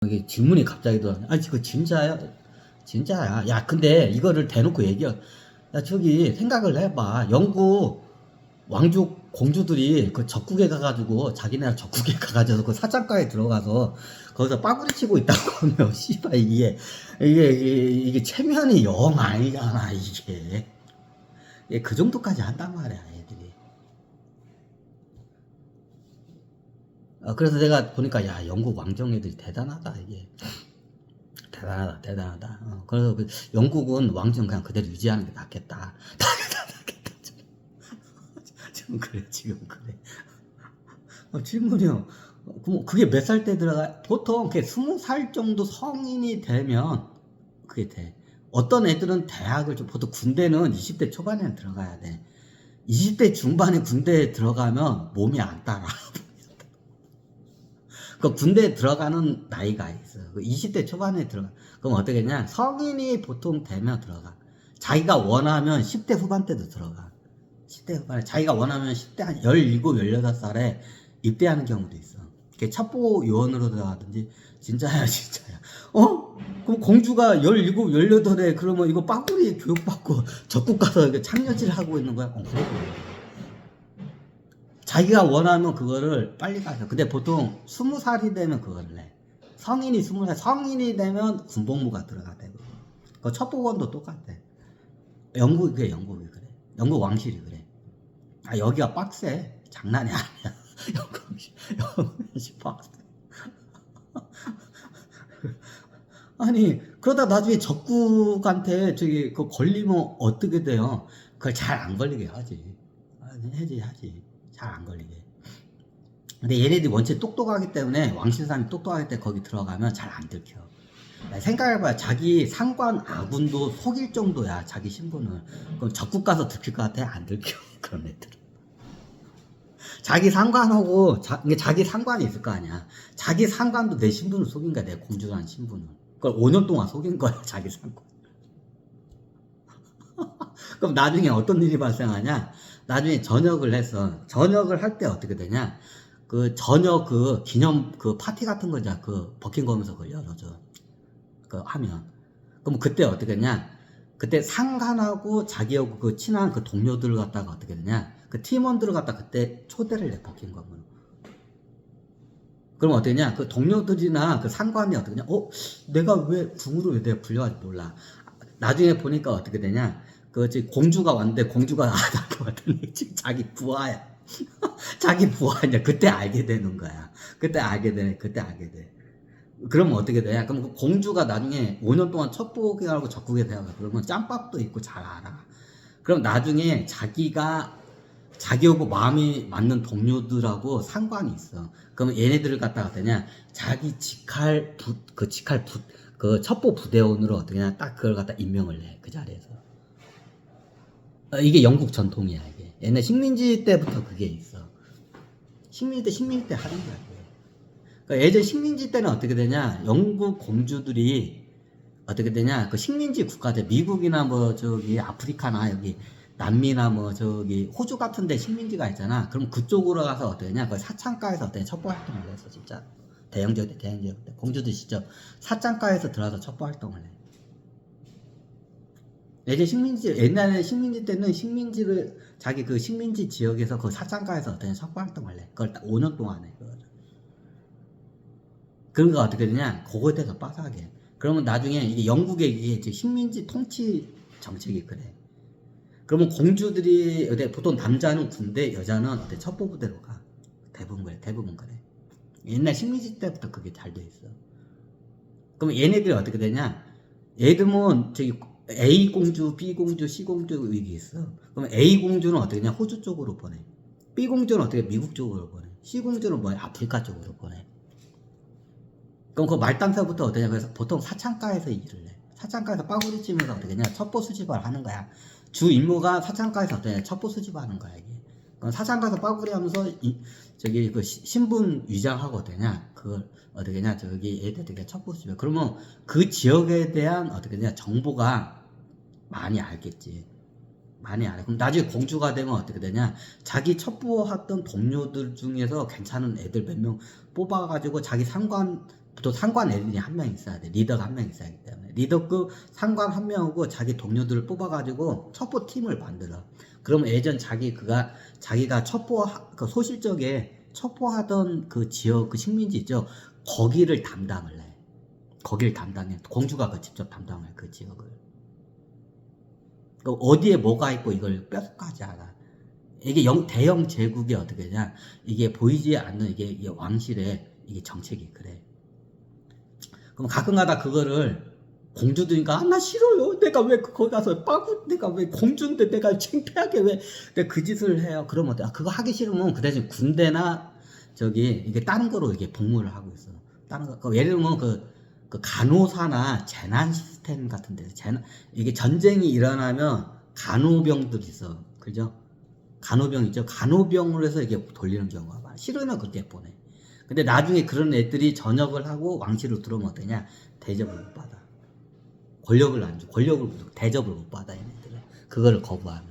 이게 질문이 갑자기 들어왔네. 아니, 그거 진짜야? 진짜야. 야, 근데 이거를 대놓고 얘기해. 야, 저기 생각을 해봐. 영국 왕족 공주들이 그 적국에 가가지고 자기네 적국에 가가지고 그 사장가에 들어가서 거기서 빠구리 치고 있다고 하면 씨발 이게 체면이 영 아니잖아 이게. 그 정도까지 한단 말이야 애들이. 그래서 내가 보니까 야 영국 왕정 애들이 대단하다 이게. 대단하다. 그래서 영국은 왕정 그냥 그대로 유지하는 게 낫겠다. 낫겠다. 지금 그래, 지금 그래. 질문이요. 그게 몇 살 때 들어가? 보통 그게 20살 정도 성인이 되면 그게 돼. 어떤 애들은 대학을 보통 군대는 20대 초반에 들어가야 돼. 20대 중반에 군대에 들어가면 몸이 안 따라. 그 군대에 들어가는 나이가 있어. 20대 초반에 들어가. 그럼 어떻게 했냐? 성인이 보통 되면 들어가. 자기가 원하면 10대 후반 때도 들어가. 10대 후반에 자기가 원하면 10대 한 17, 18살에 입대하는 경우도 있어. 첩보 요원으로 들어가든지. 진짜야. 그럼 공주가 17, 18에 그러면 이거 빠꾸리 교육받고 적국 가서 창녀질 하고 있는 거야? 그래. 자기가 원하면 그거를 빨리 가서. 근데 보통 20살이 되면 그거를 해. 성인이 20살, 성인이 되면 군복무가 들어가 되고. 그 첩보원도 똑같아. 영국이 그래. 영국 왕실이 그래. 여기가 빡세. 장난이 아니야. 영국이 빡세. 아니, 그러다 나중에 적국한테 저기 그 걸리면 어떻게 돼요? 그걸 잘 안 걸리게 하지. 하지. 잘 안 걸리게. 근데 얘네들이 원체 똑똑하기 때문에 왕실사람이 똑똑하기 때문에 거기 들어가면 잘 안 들켜. 생각해봐야 자기 상관 아군도 속일 정도야 자기 신분을. 그럼 적국 가서 들킬 것 같아? 안 들켜. 그런 애들은 자기 상관하고 자기 상관이 있을 거 아니야. 자기 상관도 내 신분을 속인 거야. 내 공주라는 신분을. 그걸 5년 동안 속인 거야 자기 상관. 그럼 나중에 어떤 일이 발생하냐? 나중에 전역을 해서 전역을 할 때 어떻게 되냐? 그 전역 그 기념 그 파티 같은 거잖아. 그 버킹엄에서 그걸 열어줘. 그 하면. 그럼 그때 어떻게 되냐? 그때 상관하고 자기하고 그 친한 그 동료들을 갖다가 어떻게 되냐? 그 팀원들을 갖다 그때 초대를 해 버킹엄으로. 그럼 어떻게 되냐? 그 동료들이나 그 상관이 어떻게 되냐? 내가 왜 궁으로 왜 내가 불려가지 몰라. 나중에 보니까 어떻게 되냐? 공주가 왔는데 공주가 나한테 왔더니 지금 자기 부하야. 자기 부하냐. 그때 알게 되는 거야. 그때 알게 돼. 그러면 어떻게 돼? 그럼 그 공주가 나중에 5년 동안 첩보에 가고 적국에 대하고 그러면 짬밥도 있고 잘 알아. 그럼 나중에 자기하고 마음이 맞는 동료들하고 상관이 있어. 그러면 얘네들을 갖다가 되냐? 자기 그 첩보 부대원으로 어떻게 하냐? 딱 그걸 갖다 임명을 해. 그 자리에서. 이게 영국 전통이야, 이게. 옛날 식민지 때부터 그게 있어. 식민지 때 하는 거야, 그게. 그러니까 예전 식민지 때는 어떻게 되냐? 영국 공주들이 어떻게 되냐? 그 식민지 국가들, 미국이나 뭐 저기 아프리카나 여기 남미나 뭐 저기 호주 같은 데 식민지가 있잖아. 그럼 그쪽으로 가서 어떻게 되냐? 그 사창가에서 어떻게 첩보 활동을 했어, 진짜. 대영지역 때. 공주들 직접 사창가에서 들어가서 첩보 활동을 해. 옛날에 식민지 때는 자기 그 식민지 지역에서 그 사창가에서 어떤 첩보 활동을 해. 그걸 딱 5년 동안 해, 그거를. 그러니까 어떻게 되냐? 그거에 대해서 빠삭하게. 그러면 나중에 이게 영국의 이게 식민지 통치 정책이 그래. 그러면 공주들이 보통 남자는 군대, 여자는 어때 첩보부대로 가. 대부분 그래. 옛날 식민지 때부터 그게 잘 돼 있어. 그러면 얘네들이 어떻게 되냐? 얘들은 저기 A 공주, B 공주, C 공주 이게 있어. 그러면 A 공주는 어떻게 되냐? 호주 쪽으로 보내. B 공주는 어떻게 미국 쪽으로 보내. C 공주는 뭐 아프리카 쪽으로 보내. 그럼 그 말단서부터 어떠냐? 그래서 보통 사창가에서 일을 해. 사창가에서 빠구리 치면서 어떻게 되냐? 첩보 수집을 하는 거야. 주 임무가 사창가에서 어떠냐? 첩보 수집을 하는 거야, 이게. 그럼 사창가에서 빠구리 하면서 저기 그 신분 위장하고 어떠냐? 그걸 어떻게 되냐? 저기 애들 되게 첩보 수집해. 그러면 그 지역에 대한 어떻게 되냐? 정보가 많이 알겠지. 많이 알아. 그럼 나중에 공주가 되면 어떻게 되냐? 자기 첩보했던 동료들 중에서 괜찮은 애들 몇 명 뽑아가지고 자기 상관 또 상관 애들이 한 명 있어야 돼. 리더가 한 명 있어야 하기 때문에. 리더급 상관 한 명하고 자기 동료들을 뽑아가지고 첩보 팀을 만들어. 그러면 예전 자기가 그 소실적에 첩보하던 그 지역, 그 식민지 있죠. 거기를 담당을 해. 거기를 담당해. 공주가 그 직접 담당을 해, 그 지역을. 그 어디에 뭐가 있고 이걸 뼛속까지 알아. 이게 대형 제국이 어떻게 되냐. 이게 보이지 않는 이게 왕실의 이게 정책이 그래. 그럼 가끔가다 그거를 공주들이니까 나 싫어요. 내가 왜 거기 가서 내가 왜 공주인데 내가 창피하게 왜 내가 그 짓을 해요. 그러면 그거 하기 싫으면 그 대신 군대나 이게 다른 거로 이게 복무를 하고 있어. 다른 거 예를 들면 그 간호사나 재난 시스템 같은 데서 이게 전쟁이 일어나면 간호병들이 있어. 그죠? 간호병 있죠? 간호병으로 해서 이게 돌리는 경우가 많아. 싫으면 그렇게 보내. 근데 나중에 그런 애들이 전역을 하고 왕실로 들어오면 어떠냐? 대접을 못 받아. 권력을 안 줘. 대접을 못 받아, 얘네들은. 그거를 거부하면.